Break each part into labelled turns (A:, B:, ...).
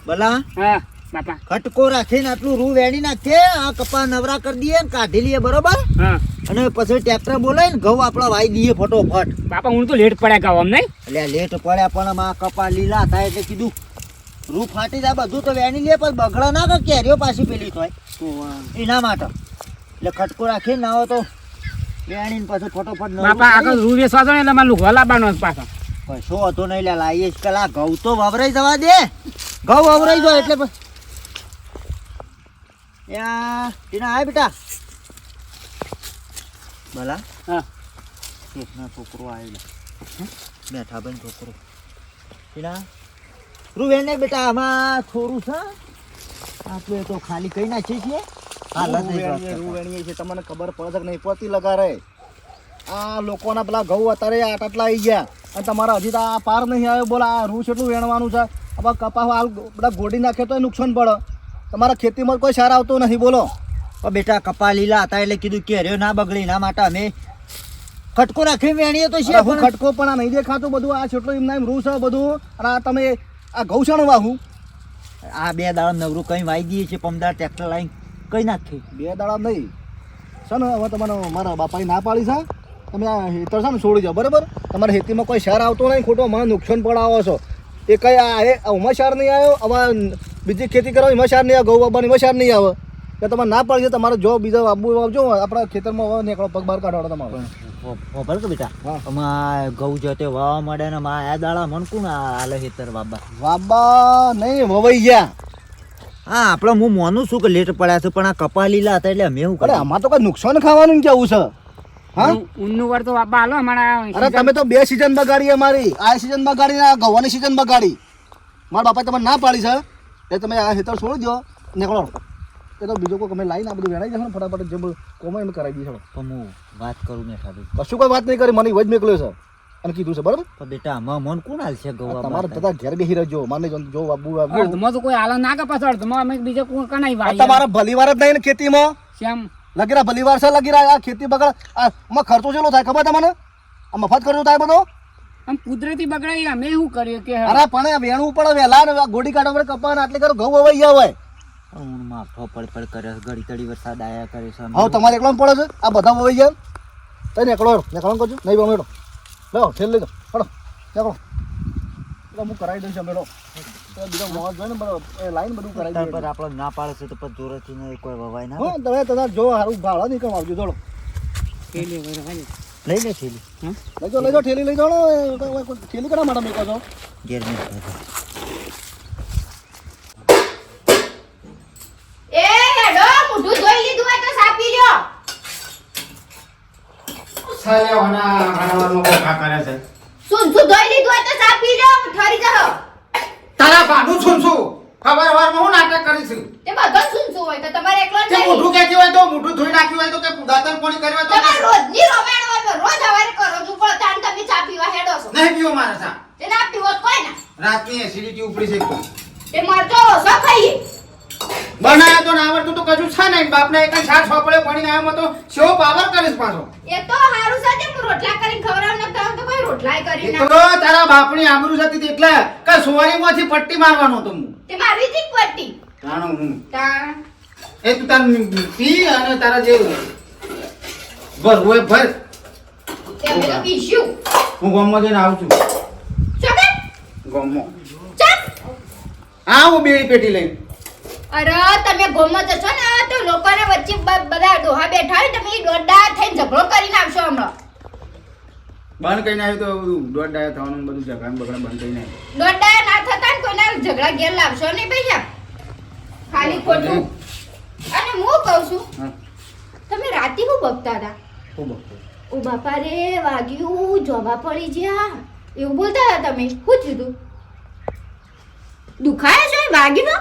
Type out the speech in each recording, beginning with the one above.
A: ભલા
B: હા બાપા.
A: ખટકો રાખીને આટલું રૂ વેણી નાખીએ, આ કપા નવરા કરી દઈએ ને કાઢી લઈએ, બરોબર?
B: હા
A: અને પછી ટ્રેક્ટર બોલાવીને ઘઉં આપડા વાઈ દઈએ ફટોફટ.
B: બાપા હું તો લેટ પડ્યા ગાવ અમ નહીં.
A: એટલે લેટ પડ્યા પણ આ કપા લીલા થાય એટલે કીધું રૂ ફાટી જાય બધું તો વેણી લે, પણ બગડા ના કે કેરીઓ પાછી પેલી થાય એના માટે. એટલે ખટકો રાખીને ના હોય તો વેણીને પછી ફટોફટ નવરું
B: બાપા
A: કરી.
B: આગળ રૂ વેચવા જો ને એટલે મારે લુગવા લાવવાનો પાછો.
A: કશો હતો નહીં લે, લાવીએ જ પેલા ઘઉં તો વવરાઈ જવા દે. ઘઉં વવરાઈ જાય એટલે ટીના આય બેટા. ભલા
B: હા
A: શેઠના છોકરો આવેલો, બેઠા ભાઈ છોકરો. ટીના રૂ વેણ નહીં બેટા, આમાં થોડું છે આપણે તો ખાલી કઈ નાખીએ છીએ.
C: રૂવેણીએ છે તમને ખબર પડે છે કે નહીં પડતી લગારે. આ લોકોના પેલા ઘઉં અત્યારે આટલા આવી ગયા અને તમારા હજી તો આ પાર નહીં આવ્યો. બોલા આ રૂ કેટલું વેણવાનું છે? હવે કપાસ હાલ બધા ગોડી નાખે તો નુકસાન પડે. તમારા ખેતીમાં કોઈ સારા આવતું નથી. બોલો
A: બેટા કપા લીલા હતા એટલે કીધું કેરીઓ ના બગડી, એના માટે અમે ખટકો રાખી વેણીએ તો છે.
C: હું ખટકો પણ આ નહીં દેખાતું બધું. આ છેટલું એમના એમ રૂ છે બધું. અને આ તમે આ ઘઉં છે ને વાહું
A: આ 2 દાડા નવરું કઈ વાઈ દઈએ છીએ, પમદાર ટ્રેક્ટર લાવીને કઈ નાખી.
C: 2 દાડા નહીં છે ને. હવે તમારે મારા બાપાએ ના પાડી છે તમે આ હેતર છે ને છોડી જાઓ, બરાબર? તમારા ખેતીમાં કોઈ સાર આવતો નહીં, ખોટો મને નુકસાન પડાવો છો. એ કઈ આ ઉમાં સાર નહીં આવ્યો, હવે બીજી ખેતી કરો એમાં સાર નહીં આવે, ઘઉં વાવવાની એમાં સાર નહીં આવે. એટલે તમારે ના પાડી છે. તમારે જો બીજા વાવવું વાવજો, આપણા ખેતરમાં હવે નીકળો, પગ બહાર કાઢો તમારે.
A: ભલે કે બેટા આમાં ઘઉં જતે વાવા મળે ને આ દાડા મન કોણ હાલે હેતર બાબા?
C: વાબા નહીં વવાઈ ગયા.
A: હા આપણે હું માનું છું કે લેટ પડ્યા છે, પણ આ કપા લીલા હતા એટલે અમે એવું
C: અરે
A: કર્યું.
C: આમાં તો કઈ નુકસાન ખાવાનું કેવું છે? હા
B: ઊનનું વર તો બાપા હાલો અમારા.
C: અરે તમે તો 2 સિઝન બગાડી અમારી. આ સિઝન બગાડી ને ઘઉંની સિઝન બગાડી. મારા બાપાએ તમને ના પાડી છે એટલે તમે આ હેતર છોડી દો, નીકળો. એ તો બીજો કોઈ તમે લાઈને આ બધું વેણાઈ જશે ને ફટાફટ જે કોમાં એમ કરાવી દઈશું.
A: પણ હું વાત કરું ને ખાલી
C: કશું કોઈ વાત નહીં કરી, મને વજ મોકલ્યો છે અને કીધું છે, બરાબર?
A: પણ બેટા આમાં મન કોણ હાલ છે ઘઉં
C: તમારે બધા ઘેર બેસી રહેજો, મને જો બાબુ
B: અડધમાં તો કોઈ હાલ ના કપાસ, અડધમાં અમે બીજા કોઈ કનાઈ વાય.
C: તમારા ભલીવાર જ નહીં ને ખેતીમાં.
B: શ્યામ
C: લગીરા ભલીવાર છે, લગીરા આ ખેતી બગડ. આમાં ખર્ચો કેટલો થાય ખબર તમને? આ મફત ખર્ચો થાય બધો.
B: આમ કુદરતી બગડાઈ અમે શું કરીએ કે
C: અરે પણ વેણવું પડે વહેલા ને ગોડી કાઢવા પડે, કપાને આટલે કરો ઘઉં વવાઈ ગયા હોય.
A: હું માફો પડ કરે છે, ઘડી ઘડી વરસાદ આયા કરે છે.
C: હા તમારે એકલો પડે છે, આ બધા વવાઈ ગયા. તો નીકળો કરજો નહીં બમેડો. લો ઠેલ લઈ દો, હડો નીકળો. એટલે હું કરાવી દઈશ મેળો. બીજા મોજ હોય ને બરાબર એ લાઈન બધું કરાવી દઈએ.
A: પર આપણે ના પાડે છે તો પછી જોરેથી નહીં કોઈ વવાય ના.
C: હા તમે તમારે જો સારું ભાડા નહીં કમાવજો. જોડો
A: લઈ લે થેલી.
C: લઈ જાઓ ઠેલી લઈ જાઓ. ઠેલી કના માટે મેકો છો?
A: ઘેર નહીં
D: એ હેડો મોઢું ધોઈ લીધું હોય તો સાપી લ્યો. સુન ધોઈ લીધું હોય તો સાપી લ્યો, ઠરી જાઓ.
E: તારા ભાનું છું ખબર વારમાં હું નાટક કરીશું.
D: તે બધો સુન હોય તો તમારે એકલો જ
E: તે
D: નહીં.
E: મોઢું કેતી હોય તો મોઢું ધોઈ નાખ્યું હોય તો કે દાંતણ પાણી કર્યું હોય તો
D: તમારે રોજની રોમેણ હોય તો રોજ હવારે કરો છો, પણ તાન તમે ચા પીવા હેડો છો.
E: નહીં પીવો મારા સા.
D: તે ના પીવો તો કોઈ ના.
E: રાતની એસિડિટી ઉપડી છે.
D: તે મરચો ઓછો ખાઈએ.
E: બનાયા તો ના આવડતું તો કશું છે નહીં. બાપને એક શાક સોપડે પાણી આવ્યો તો સેવો પાવર કરીશ પાછો.
D: એ તો હારું છે કે હું રોટલા કરીને ખવડાવ ન તો કોઈ રોટલાય કરી
E: એ
D: ના.
E: તો તારા બાપની આબરૂ જતી એટલે કે સોરીમાંથી પટ્ટી મારવાનો તો હું.
D: તે મારી જ પટ્ટી.
E: જાણો હું.
D: તાણ
E: એ તું તાર પી અને તારા જે ભર હોય ભર.
D: તે બધું પીશું.
E: હું ગામમાં જઈને આવું છું.
D: ચોકે
E: ગામમાં
D: ચાપ.
E: હા હું બેડી પેટી લઈને.
D: અરે તમે ગોમમાં જશો ને તો લોકોને વચ્ચે બધા ડોહા બેઠા હોય તમે દોડા થઈને ઝઘડો કરીને આવશો હમણાં.
E: બંધ કરીને આવ્યું તો બધું દોઢ ડાયા થવાનું બધું ઝઘડા બગડા બંધ કરીને આવ્યું.
D: દોડા ના થતા ને કોઈના ઝઘડા ઘેર લાવશો નહીં ભૈયા. ખાલી ખોટું. અને હું કહું છું
E: હા
D: તમે રાતે હું બગતા હતા?
E: ખૂબ
D: ઓ બાપા રે વાગ્યું જોવા પડી જ્યા એવું બોલતા હતા તમે. શું થયું? દુખાય છે વાગ્યું ને?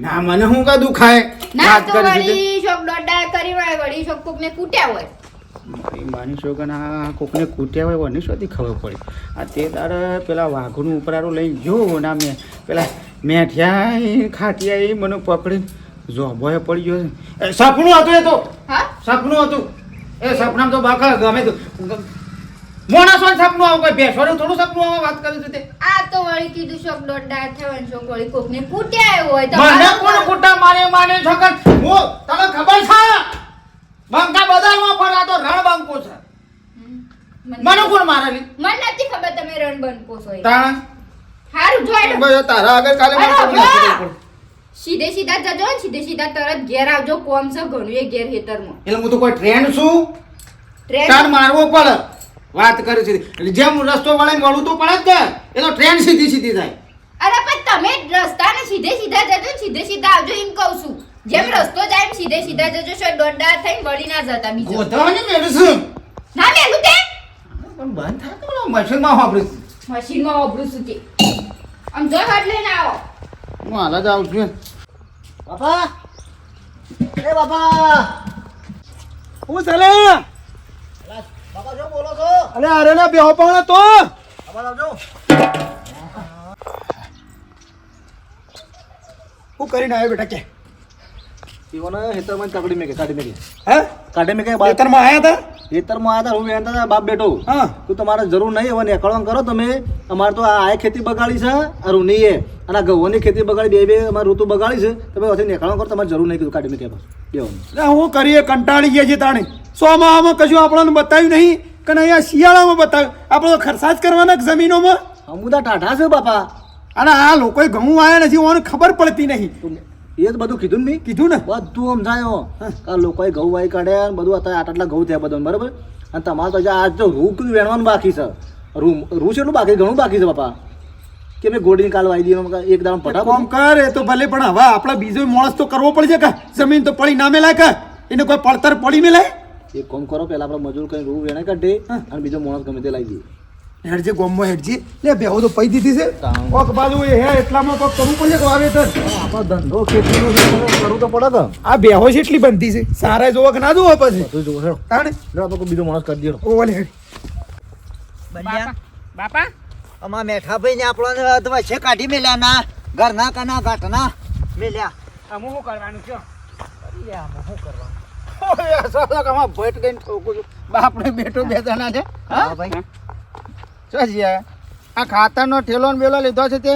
E: ના મને હું કા દુખાય
D: ના
E: વાત
D: તો
E: કરી છે
D: વળી શોક દોડા કરી હોય વળી શોક કોકને કૂટ્યા હોય.
E: મારી માની છોકરા કોકને કૂટ્યા હોય વની શોધી ખબર પડી. આ તે તારે પેલા વાઘનું ઉપરારું લઈને જો ના મેં પેલા મેઠિયા ખાટિયા મને પકડીને જોબોએ પડી ગયો છે. એ સપનું હતું એ તો
D: હા
E: સપનું હતું. એ સપનામાં તો બાકા ગમે તો મોણસોને સપનું આવું કોઈ ભેંસોનું થોડું સપનું આવું વાત કરી છે તે
D: આ તો વળી કીધું શોક દોડડા થયો ને શોક વળી કોકને કૂટ્યા આવ્યો હોય તો
E: મને કોણ કુટા મારે છોકર હું તને ખબર છે બંકા બજારમાં ફરા તો રણ બંકો છે મને કોણ મારેલી
D: મને નથી ખબર તમે રણબંધ કોસો
E: તાણ
D: હારું જોઈ
E: ભાઈ તારા આગળ કાલે મને
D: અરે
E: ખબર નથી પડતી.
D: સીધે સીધા જજો ને સીધે સીધા તરત ઘેર આવજો કોમ છે ઘણું એ ઘેર હેતરમાં
E: એટલે હું તો કોઈ ટ્રેન છું
D: ટ્રેન
E: તાર મારવો પડે વાત કરે છે એટલે જેમ રસ્તો વળે વળું તો પડે જ કે એ તો ટ્રેન સીધી સીધી જાય
D: અરે પણ તમે રસ્તાને સીધે સીધા જજો ને સીધે સીધા આવજો એમ કહું છું જેમ રસ્તો જાય એમ સીધે સીધા જજો શો દોડડા થઈને વળી ના જતા બીજો
E: ગોધાવાની મેડિસિન
D: ના મેલું તે
E: પણ બંધ થાય તો પેલો મશીનમાં વાપરે છે.
D: મશીનમાં ઓબરું છું તે આમ જો હાથ લઈને આવો
E: હું હાલ જ આવું છું
A: બાપા એ બાપા
C: હું ચાલે
A: બાપા શું બોલો છો
C: અરે અરે ના બેહો પણ તો
A: બાપા આવજો
C: હું કરીને આવ્યો બેટા કે ઈવોને હેતરમાં કાઢી મેકે
B: હે
C: કાઢી મેકે
B: ખેતરમાં આયા હતા
C: ખેતરમાં આયા હતા હું વેણતા હતા બાપ બેટો
B: હા
C: તું તમારે જરૂર નહીં હવે નીકળવાનું કરો તમે અમારે તો આ ખેતી બગાડી છે આ રૂની એ અને આ ઘઉંની ખેતી બગાડી બે અમારે ઋતુ બગાડી છે તમે પછી નીકળવાનું કરો તમારે જરૂર નહીં કીધું કાઢી મેકે બસ બેવાનું
B: એટલે હું કરીએ કંટાળી ગયા છે તાણે સોમાં કશું આપણને બતાવ્યું નહીં કે અહીંયા શિયાળામાં બતાવ્યું આપણે તો ખર્ચા જ કરવાના જમીનોમાં
C: અમુદા ટાઢા છે બાપા
B: અને આ લોકોએ ઘઉં આવ્યા નથી ઓને ખબર પડતી નહીં
C: એ જ બધું કીધું ને મેં
B: કીધું ને
C: બધું સમજાયો આ લોકોએ ઘઉં વાઈ કાઢ્યા ને બધું અત્યારે આટલા ઘઉં થયા બધા બરાબર અને તમારે તો આજ તો રૂ કીધું વેણવાનું બાકી છે રૂ છે એટલું બાકી ઘણું બાકી છે બાપા કે મેં ગોળીની કાલ વાઈ દીધો એક દામ
B: કામ
C: ફટાફટ
B: કરે તો ભલે પણ હવે આપણે બીજો માણસ તો કરવો પડશે કે જમીન તો પડી ના મેલાય કે એને કોઈ પડતર પડી મેલાય
C: એક કામ કરો પહેલા આપણે મજૂર કઈ રૂ વેણે કાઢે અને બીજો માણસ ગમે તે લાવી દઈએ
B: હેડજે ગોમમાં હેડજે લે બેહો તો પૈ દીધી છે કોક બાજુ એ હે એટલામાં કોક કરવું પડશે કે વાવેતર
C: આપણો ધંધો ખેતીનો છે, કરવું તો પડે કે
B: આ બેહો છે એટલી બનતી છે સારા જોવો કે ના જોવો પછી
C: બધું જોવો હેડો
B: તાણે
C: લો આપણે કોઈ બીજો માણસ કરી દઈએ
B: ઓલે હેડ
A: બન્યા
B: બાપા
A: અમાર મેઠા ભાઈ ને આપણને અધવા છે કાઢી મેલ્યા ના ઘરના કના ઘાટના મેલ્યા
B: અમુ શું કરવાનું કયો
A: અરે આમાં શું કરવાનું
E: ઓય સાલા કમા ભેટ ગઈને ઠોકું છું બાપને બેટો બે જણા છે
A: હા ભાઈ
E: ચોજી આ ખાતરનો ઠેલો ને બેલો લીધો છે તે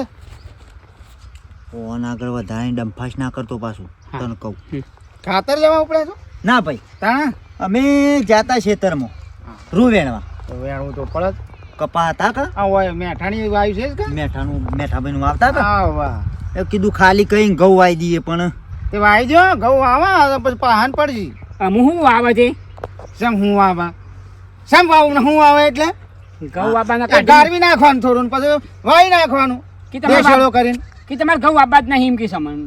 A: ફોન આગળ વધારે ડંફાશ ના કરતો પાછું તને કહું
E: ખાતર લેવા ઉપડે છો
A: ના ભાઈ
E: તાણા
A: અમે જાતા ખેતરમાં રૂ વેણવા
E: તો વેણવું તો પડે જ.
A: કપા હતા કે
E: આ હોય મેઠાણી વાયુ છે કે
A: મેઠાભાઈ નું વાવતા કે
E: હા વાહ
A: એ કીધું ખાલી કઈ ઘઉં વાઈ દઈએ પણ
E: તે વાઈ જો ઘઉં આવા પછી પહાન પડજી
B: અમુ શું વાવે છે
E: સમ હું આવા સમ વાવું ને હું આવે એટલે
B: ઘઉં વાવવાના
E: એ ગારવી નાખવાનું થોડું ને પછી વાઈ નાખવાનું
B: કે તમારે
E: દેશેડો કરીને
B: કે તમારે ઘઉં વાવવા જ નહીં એમ કે સમન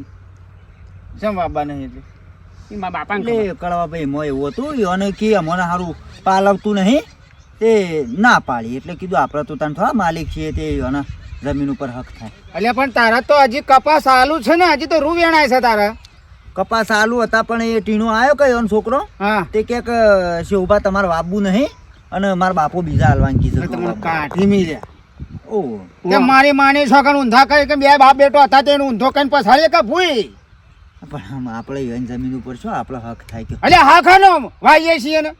E: સમ વાવવા નહીં એટલે
B: એમાં બાપાને
A: એટલે કળવા ભાઈ મોય એવું હતું અને કે અમને સારું પાલવતું નહીં તે ના પાડી એટલે કીધું આપણે તો તને થોડા માલિક છીએ તે અને જમીન ઉપર હક થાય
E: એટલે પણ તારા તો હજી કપાસ આલુ છે ને હજી તો રૂ વેણાય છે તારા
A: કપાસ આલુ હતા પણ એ ટીણો આવ્યો કયો એનો છોકરો
E: હા
A: તે ક્યાંક શિવભા તમારે વાવવું નહીં અને મારા બાપો બીજા હાલવાની
E: એટલે તમને
A: કીધું
E: કાઢી મીલ્યા
A: ઓ
E: કે મારી માની છોકરા ઊંધા કરે કે બે બાપ બેટો હતા તેને ઊંધો કઈને પછાડીએ કે ભૂઈ
A: પણ આમ આપણે એની જમીન ઉપર શું આપણો હક થાય કે
E: એટલે હા ખાનો વાઈએ છીએ ને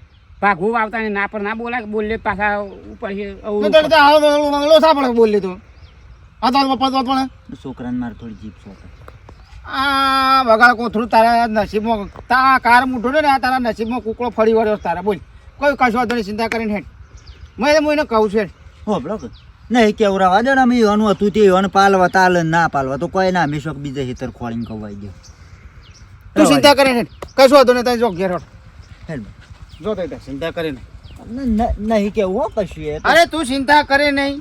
B: ભાગવું વાવતા ને ના પર ના બોલાય બોલે પાછા ઉપર છે
E: તો તને તો હાલો મંગલો સાંભળે બોલી તું આ તો પદ પણ
A: છોકરાને મારે થોડી જીપ શોખ
E: આ બગાડ કોથળું તારા નસીબમાં તા કાર મૂઠું ને આ તારા નસીબમાં કુકડો ફરી વળ્યો તારા બોલ કોઈ કશો વાંધો નહીં ચિંતા કરીને હેઠ હું એને કહું છું
A: હો બરો કે નહીં કેવું રવા દે ને અમે એનું હતું તે એને પાલવા તાલ ના પાલવા તો કોઈ ના અમે શોખ બીજા હેતર ખોળીને ખવાઈ ગયો
E: તું ચિંતા કરીને હેઠ કશો વાંધો નહીં તને જો ઘેર હેઠ
A: હેડ
E: જો તો ચિંતા કરીને
A: નહીં કેવું હો કશું એ તો.
E: અરે તું ચિંતા કરે નહીં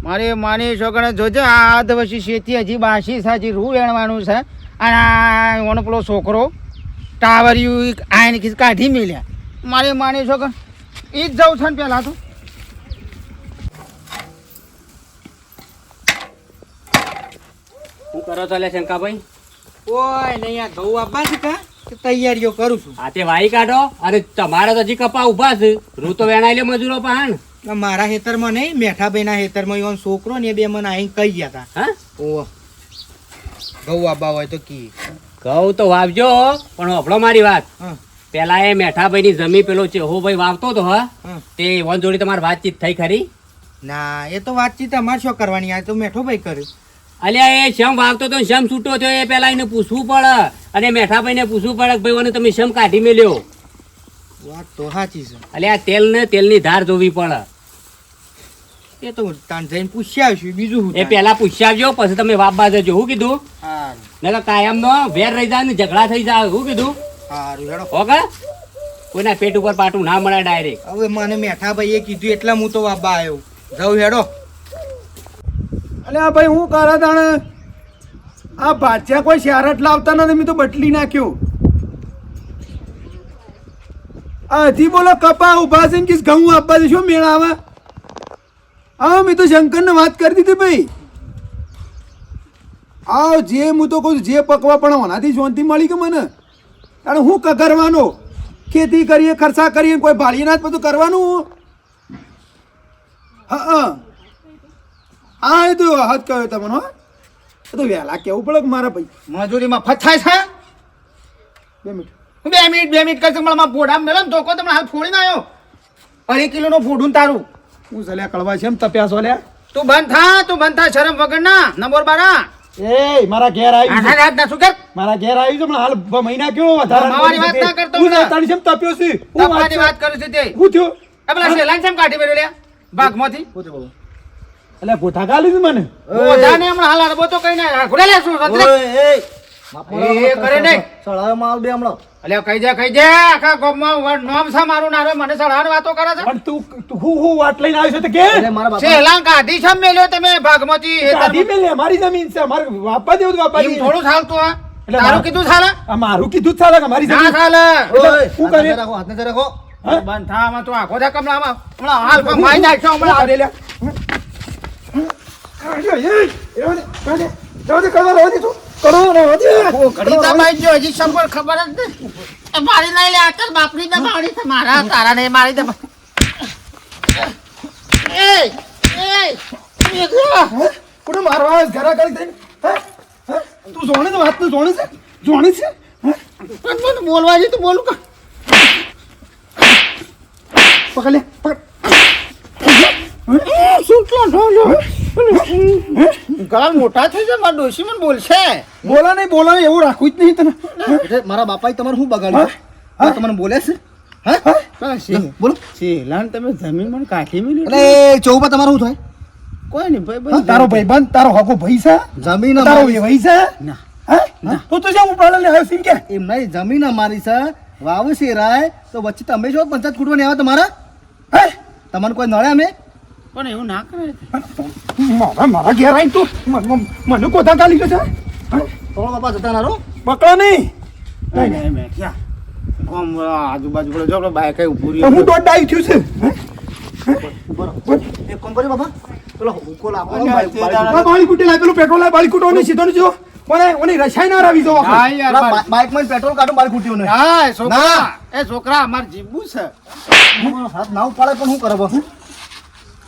E: મારે માની છોકરા જોજે આ પછી શેતી હજી બાસી છે હજી રૂ વેણવાનું છે અને આ ઓનો પેલો છોકરો ટાવરિયું આઈને કીધું કાઢી મેલ્યા મારે માની છોકરા એ જ જવું છે ને પહેલાં તો
F: શું કરો છો લે શંકાભાઈ?
G: ઓય નહીં આ ઘઉં આપવા છે કા તે તૈયારીઓ કરું છું
F: આ તે વાઈ કાઢો. અરે તમારે તો હજી કપા ઉભા છે. રૂ તો વેણાઈ લે મજૂરો પાહણ.
G: મારા ખેતરમાં નહીં મેઠાભાઈના ખેતરમાં એવો છોકરો ને એ બે મને આવીને કહી ગયા હતા
F: હા
G: ઓ ઘઉં આપવા હોય તો કી
F: ઘઉં તો વાવજો પણ હોભળો મારી વાત.
G: હા.
F: પેલા એ મેઠાભાઈ ની જમી પેલો ચેહો ભાઈ વાવતો હતો હા
G: હમ.
F: તે વન જોડી તમારી વાતચીત થઈ ખરી
G: ના એ તો વાતચીત અમારે શું કરવાની આ તો મેઠો ભાઈ કર્યું
F: અલ્યા એ શમ વાવતો તો શમ છૂટો થયો એ પેલા એને પૂછવું પડે અને મેઠાભાઈ ને પૂછવું પડે કે ભાઈ મને તમે શમ કાઢી મેલ્યો
G: વાત તો સાચી છે
F: અલ્યા તેલ ને તેલની ધાર જોવી પડે
G: એ તો તાન જઈને પૂછી આવશું બીજું શું
F: એ પેલા પૂછી આવજો પછી તમે વાપવા જજો હું કીધું
G: સારું
F: નકર કાયમ નો વેર રહી જાય ને ઝઘડા થઈ જાય હું કીધું
G: સારું હેડો
F: ઓકે કોઈના પેટ ઉપર પાટું ના મળે ડાયરેક્ટ
G: હવે મને મેઠા ભાઈએ કીધું એટલે હું તો વાપા આવ્યો જાઉં હેડો
B: અલે આ ભાઈ હું કરે તાણે આ ભાજ્યા કોઈ શેરટ લાવતા નથી મેં તો બટલી નાખ્યો આ હજી બોલો કપા ઉભા છે ને કે ઘઉં આપવા દે શું મેળા આવે હા મેં તો શંકરને વાત કરી દીધી ભાઈ આવ જે હું તો કહું છું, જે પકવા પણ હોનાથી શાંતિ મળી કે મને અને હું કરવાનો ખેતી કરીએ ખર્ચા કરીએ કોઈ ભાળીએ ના જ બધું કરવાનું હા હા એ તો હાથ કહ્યો તમને હો એ તો વહેલા કેવું પડે કે મારા ભાઈ
E: મજૂરીમાં ફથાય છે
B: 2 મિનિટ
E: 2 મિનિટ કરશે મળમાં ફોડા મેલો ને ધોકો તમને હાથ ફોડીને આવ્યો 2.5 કિલોનો ફોડું ને તારું
B: હું સલ્યા કળવા છે એમ તપ્યા છો લ્યા
E: તું બંધ થા શરમ વગર ના નંબર 12
B: એ મારા ઘેર આવી
E: આઠા હાથ ના શું કર
B: મારા ઘેર આવી છે પણ હાલ મહિના કયો વધારે
E: મારી વાત ના કરતો
B: હું
E: હમણાં.
B: તારી જેમ તપ્યો છે હું
E: તપાની વાત કરું છું તે
B: હું થયો
E: એ પેલા શેલાન કેમ કાઢી મેલ્યો લ્યા ભાગમાંથી
B: એટલે ગોથા ગાલી છે મને
E: ઓધાને હમણાં હાલ અડબો તો કઈ ના ઘોડે લે શું સંતરે એ કરે નહીં
C: સળાવે માલ બે હમણાં
E: અલ્યા કહી દે આખા ગામમાં નામ છે મારું નારો મને સડાવાની વાતો કરે છે
B: પણ તું હું વાત લઈને આવ્યો છે તો કે
C: એટલે મારા બાપા
E: શેલાન કાઢી છે મેલ્યો તમે ભાગમાંથી
B: કાઢી મેલે અમારી જમીન છે અમારે વાપા દેવું વાપા
E: એમ થોડું ચાલતું હા
B: એટલે
E: તારું
B: મારું-
E: કીધું ચાલે
B: આ મારું કીધું જ ચાલે કે અમારી
E: ના
B: જમીન
E: ચાલે
B: એટલે શું કરે
C: હાથ ને રાખો
B: હા?
E: બંધ થા આમાં તું આખો દે કમલામાં હમણાં હાલ પણ મારી નાખશો હમણાં
B: આ દે લ્યા.
E: ઘડી દબાઈ ગયો હજી સંપર્ક ખબર જ નહીં એ મારી નહીં લે આકર બાપની દબાવણી છે મારા તારા ને મારી દબા
B: કોને મારવા આવે છે? ઘરા કરી થઈને? હે? હે? તું જોણે છે વાત તું જોણે છે જોણે છે હે?
E: મને બોલવા તું બોલું કા
B: પકડ લે પકડ
E: ગળા મોટા થઈ જાય મારા ડોશી મને બોલશે
B: બોલા નહીં એવું રાખવું જ નહીં તને
C: એટલે મારા બાપાએ તમારે શું બગાડ્યું હા તમને બોલે છે હા બોલો
E: શેલાન તમે જમીન મને કાઢી મેલી
C: એટલે ચૌપા તમારું શું થાય
E: કોઈ નહીં ભાઈ
B: તારો ભાઈ બંધ તારો હકો ભાઈ છે
C: જમીન
B: તારો
C: અમારી
B: એ ભાઈ છે
E: ના
B: હે તું તો જ્યાં ઉપાડે લે આવ્યો સીમ કે
C: એમ નહીં જમીન અમારી છે વાવ છે રાય તો વચ્ચે તમે છો પંચાયત ખૂટવાની આવે તમારા
B: હે
C: તમને કોઈ નડે અમે
E: પણ એવું ના કરે
B: મારા ઘેર આવી તું મને કોથા કાઢી ગયો છે હે?
C: થોડો બાપા જતા નારો
B: પકડો નહીં
E: આજુબાજુ બોલો જો બાઈક ઉભું
B: તો હું દોડ ડાઈ થયું છે હે?
C: એક કામ કરી બાપા પેલો હુકો લાવો
E: અરે,
C: બાઈક- બાઈક-
B: આ બાળી કુટી લાય પેલું પેટ્રોલ લાય બાળી કુટો ને સીધો ને જો મને ઓની રસાઈ ના રાવી દો
E: હા યાર
C: પેલા બાઈકમાં જ પેટ્રોલ કાઢો મારી કુટીઓ ને
E: હા છોકરા એ છોકરા અમાર જીબુ છે
C: હાથ ના ઉપાડે પણ શું કરે બાપુ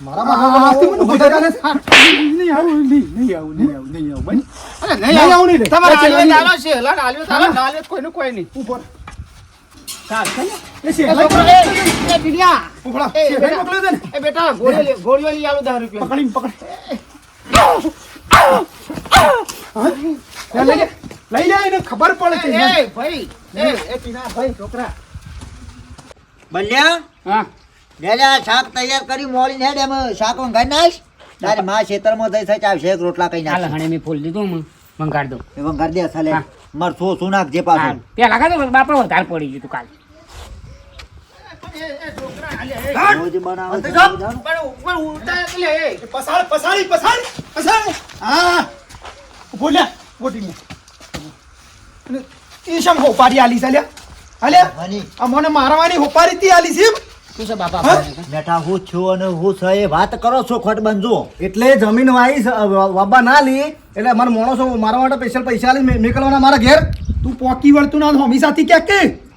C: મારા
B: આ
C: બાપા
B: હાથથી મને
C: ઊભી
B: બધા
C: થતા
B: કાઢે છે. નહીં આવું નહીં આવું ભાઈ
E: અરે
B: નહીં આવું નહીં રે.
E: તમારે
B: આ છેલ્લા
E: આલ્યો છે હલાન આલ્યો તારા નાલ્યો કોઈનું કોઈ નહીં
B: ઉપર ચાલ ચાલ એ
E: એ
B: શેઠ
E: છોકરો એ પીડિયા
B: ઉપડા
E: એ
B: શેઠ
E: બેટા.
B: મોકલ્યો છે ને
E: એ બેટા ગોળીઓ લઈ આલો 10 રૂપિયા
B: પકડી પકડ હા? લઈ લે એને ખબર પડે છે
E: એ ભાઈ એ પીના ભાઈ છોકરા
A: બલ્યા
F: હા
A: ડેલા શાક તૈયાર કરી મોળી ને એમ શાક વંગાઈ નાખ તારે માં ખેતરમાં જઈ થઈ ચાવશે એક રોટલા કઈ
F: હાલ
A: નાખ
F: હણે મેં ફૂલ દીધું હું મંગાડ દઉં
A: એ વંગાર દે સાલે
F: હા.
A: મરથો શું નાખજે પાછું
F: પેલા કાઢો બાપડો વધારે પડી ગયું તું કાલ
A: રોજ બનાવે છે, જાણો.
E: પણ ઉપર ઉલટા એટલે એ
B: પસાડી હા બોલ્યા બોટી અને એ શમ હોપારી આલી ચાલ્યા આલ્યા
A: હની,
B: આ મને મારવાની હોપારી તી આલી છે એમ?
F: શું છે બાપા
B: હા?
A: બેઠા હું છું અને હું છે એ વાત કરો છો ખોટ બનજો
C: એટલે જમીન વાઈ વાબા ના લી એટલે મારા માણસો મારા માટે સ્પેશિયલ પૈસા આલી નીકળવાના મારા ઘેર
B: તું પોકી વળતું ના હોમી સાથી ક્યાંક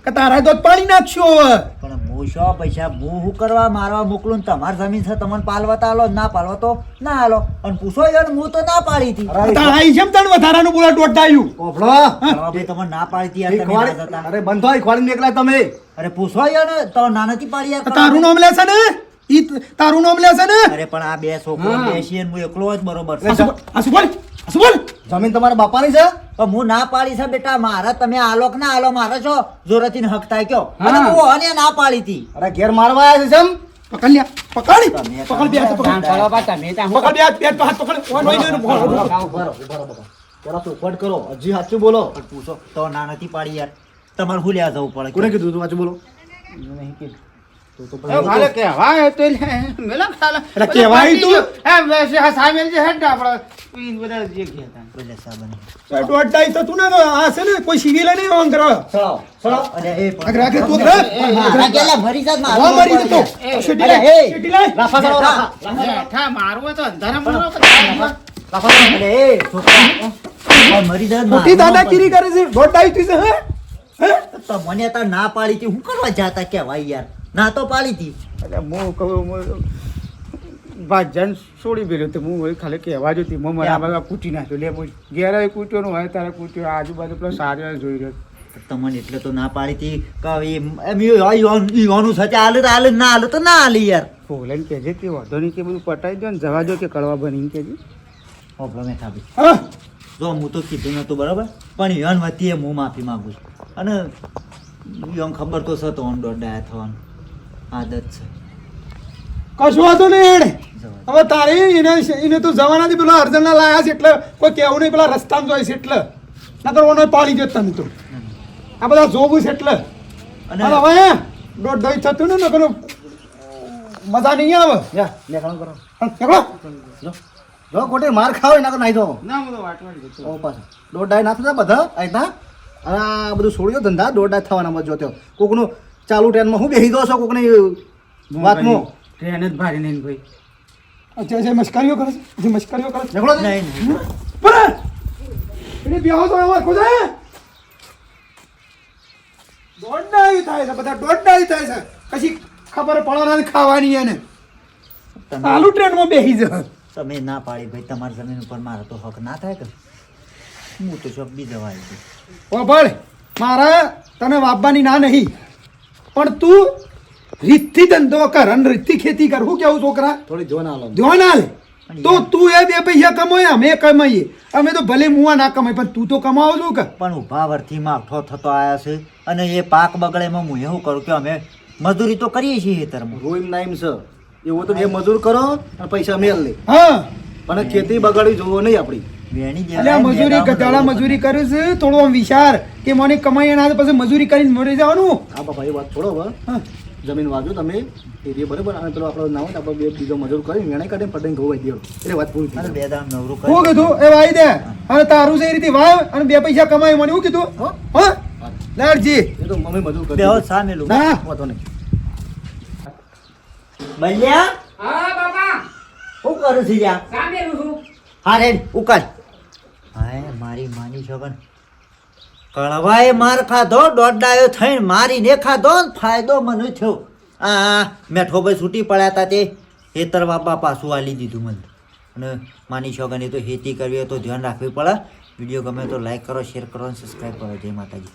B: કે તારા દોત પાણી નાખશો હવે
A: પણ હું હું શો પૈસા હું શું કરવા મારવા મોકલું ને તમારી જમીન છે તમને પાલવા તો આલો ના પાલવા તો ના આલો અને પૂછો યાર હું તો ના પાડી હતી
B: તાણ આઈ છે તણ વધારાનું બોલા દોડાયું
C: પોપડો
A: પાલવા ભાઈ તમને ના પાડી હતી યાર
C: એ
A: તમે ના
C: ખવાડી-
A: જતા.
C: અરે બંધો એ ખવાડીને નીકળ્યા તમે
A: અરે પૂછો યાર ને તો ના નથી પાડી યાર
B: તારું નામ લેશે ને ઈ તારું નામ લેશે ને
A: અરે પણ આ બે છોકરો બેસી હું એકલો જ બરોબર છે
B: આ શું બોલ આ શું બોલ
C: જમીન તમારા બાપાની છે
A: પણ હું ના પાડી છે બેટા મારા તમે આલો કે ના આલો મારા છો જોરથી હક થાય કયો અને હું હને ના પાડી હતી
C: અરે ઘેર મારવા આવ્યા છે જેમ
B: પકડ લ્યા પકડ
A: તમે
B: પકડ બે હાથ પકડ
F: ચલો બા તમે ત્યાં
B: પકડ બે હાથ બે હાથ પકડ ઓય નોઈ નોઈ
C: જરા ચોખવટ કરો હજી સાચું બોલો
A: પણ પૂછો તો ના નથી પાડી યાર તમારે હું લેવા જવું પડે
C: કોને કીધું તું સાચું બોલો
E: મારે કહેવાય તો મેલા ખાલા
B: એટલે કહેવાય તું?
E: એમ વેસે હા સામેલ જે હેડ આપણે ઈ બધા જે કહેતા
A: બોલે સાબન
B: દોડાઈ તો તું ને આ છે ને કોઈ સિવિલ નહીં ઓન કરો
C: ચલાવો ચલાવો
A: અરે એ પણ
B: અગર આગળ તું અગર
A: મારા કેલા મરી જાત
B: વા
A: મારા
B: મરી જતો શેટી
A: અરે
B: લાય
A: એ
B: શેટી લાય
C: લાફા ચલાવો લાફા
E: બેઠા મારવું હોય તો અંધારા મારો
C: લાફા ચલાવો.
A: અરે એ છોકરા મરી જાત
B: મોટી દાદાગીરી કરે છે દોડાઈ તું છે હે
A: તો મને તો ના પાડી હતી હું કરવા જાતા કેવાય યાર ના તો પાડી હતી
E: એટલે હું કહું ભાજન છોડી પેલો તો હું વળી ખાલી કહેવા જોતી હું મારા બાબા કૂટી નાખ્યો લે બોલ ઘેર કૂટ્યો નું હોય તારે કૂટ્યો આજુબાજુ પેલો સારો જોઈ રહ્યો
A: તમને એટલે તો ના પાડી હતી કે એમ ઈવાનું સાથે હાલે તો હાલે ના હાલે તો ના હાલે યાર
E: ફોલાઈને કહેજે કે વાંધો નહીં કે બધું પટાઈ દો ને જવા દો કે કળવા બની કહેજે
A: હોભળો મેઠા ભાઈ
B: હા
A: જો હું તો કીધું નતું બરાબર પણ યન વતી હું માફી માંગુ છું અને યન ખબર તો છે તો ઓન દોડાયા થવાનું આદત છે
B: કશું વાતો નહીં એને
A: જવા
B: હવે તારે એને તો જવાનાથી પેલા અર્જનના લાયા છે એટલે કોઈ કહેવું નહીં પેલા રસ્તામાં જોઈ છે એટલે નકર ઓનો પાડી દે તને તો આ બધા જોવું છે એટલે
A: અને
B: અને હવે દોઢ દઈ થતું ને નકર મજા નહીં આવે
C: જા લેખાણ કરો
B: નીકળો
C: જો ખોટી માર ખાવ એના નાઈ દો
E: ના હું તો વાટવાડી જતો
C: ઓ પાછા દોડાઈ ના થતા બધા આયતા અને આ બધું છોડી દો ધંધા દોડાઈ થવાના મત જોતો કોકનું ચાલુ ટ્રેનમાં હું બેસી દો છો કોકની વાતમાં
E: ટ્રેન જ ભારી નહીં ભાઈ
B: અચ્છા જે મસ્કરીઓ કરે છે જે મસ્કરીઓ કરે છે
C: નીકળો છે.
A: નહીં નહીં
B: પણ એને બેહો તો અમાર કોજે દોડાઈ થાય છે બધા દોડાઈ થાય છે કશી ખબર પડવાની ખાવાની એને
A: તમે
B: ચાલુ ટ્રેનમાં બેસી જ
A: તમે ના પાડી ભાઈ તમારી જમીન ઉપર મારો તો હક ના થાય કે હું તો શોખ બી જવા આવી છું
B: ઓ ભાઈ મારા તને વાપવાની ના નહીં પણ તું રીતથી ધંધો કર અને રીતથી ખેતી કર હું કેવું છોકરા
C: થોડી જોન આલો
B: ધ્યાન આલે તો તું એ બે પૈસા કમાય અમે કમાઈએ અમે તો ભલે મુવા ના કમાય પણ તું તો કમાવો છું કે
A: પણ ઉભા વર્ષથી માવઠો થતો આવ્યા છે અને એ પાક બગડે એમાં હું એવું કરું કે અમે મજૂરી તો કરીએ છીએ ખેતરમાં
C: રોઈમ નાઈમ છે એવું તો બે મજૂર કરો અને પૈસા મેલ લે
B: હા
C: પણ ખેતી બગાડવી જોવો નહીં આપણી
A: વેણી
B: એટલે આ મજૂરી ગધાડા મજૂરી કરે છે થોડો આમ વિચાર કે મને કમાઈ ના પછી મજૂરી કરીને મરી જવાનું
C: હા બાપા એ વાત છોડો હવે
B: હા.
C: જમીન વાજો તમે એરિયા બરાબર અને પેલો આપણો ના હોય તો આપણે બે બીજો મજૂર કરી વેણાઈ કાઢીને પટાઈને ઘઉં દો એટલે વાત પૂરી થઈ
A: અને
C: જાય.
A: બે દામ નવરું
B: હું
A: કરી
B: કીધું એ વાઈ દે અને તારું છે એ રીતે વાવ અને બે પૈસા કમાય મને એવું કીધું
C: હો?
B: હા લાડજી
C: એ તો મમ્મી મજૂર કરી
A: બેહો સામેલું
B: ના
C: વાંધો નહીં
A: બલ્યા
F: હા બાપા
A: શું કરું છું યાર
F: સામેલું છું
A: હા રે ઉકાળ હાય મારી માની છોકન કળવાએ માર ખાધો દોડાયો થઈને મારીને ખાધો ને ફાયદો મને થયો આ મેઠો ભાઈ છૂટી પડ્યા હતા તે હેતર બાપા પાછું આલી દીધું મને અને માની છોકન એ તો ખેતી કરવી હોય તો ધ્યાન રાખવી પડે વિડીયો ગમે તો લાઈક કરો શેર કરો અને સબસ્ક્રાઈબ કરો જય માતાજી